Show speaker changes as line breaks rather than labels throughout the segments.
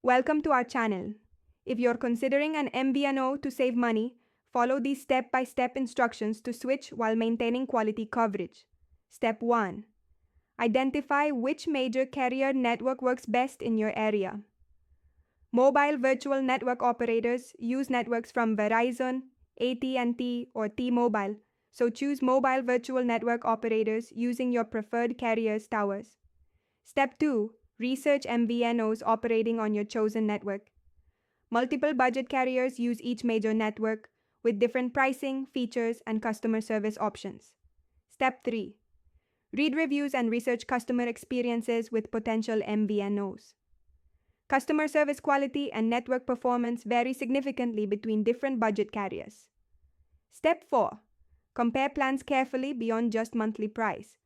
Welcome to our channel. If you're considering an MVNO to save money, follow these step-by-step instructions to switch while maintaining quality coverage. Step 1. Identify which major carrier network works best in your area. Mobile virtual network operators use networks from Verizon, AT&T, or T-Mobile, so choose mobile virtual network operators using your preferred carrier's towers. Step 2. Research MVNOs operating on your chosen network. Multiple budget carriers use each major network with different pricing, features, and customer service options. Step 3. Read reviews and research customer experiences with potential MVNOs. Customer service quality and network performance vary significantly between different budget carriers. Step 4. Compare plans carefully beyond just monthly price.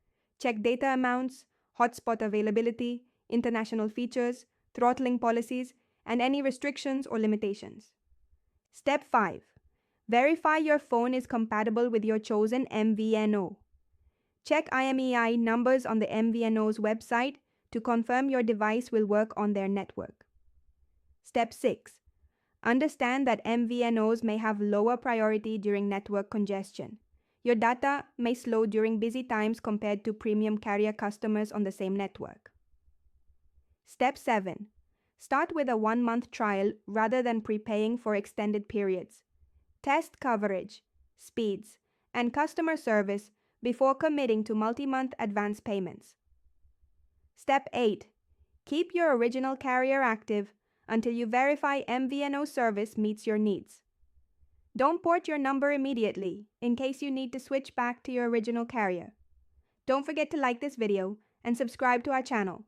Check data amounts, hotspot availability, international features, throttling policies, and any restrictions or limitations. Step 5. Verify your phone is compatible with your chosen MVNO. Check IMEI numbers on the MVNO's website to confirm your device will work on their network. Step 6. Understand that MVNOs may have lower priority during network congestion. Your data may slow during busy times compared to premium carrier customers on the same network. Step 7. Start with a 1-month trial rather than prepaying for extended periods. Test coverage, speeds, and customer service before committing to multi-month advance payments. Step 8. Keep your original carrier active until you verify MVNO service meets your needs. Don't port your number immediately in case you need to switch back to your original carrier. Don't forget to like this video and subscribe to our channel.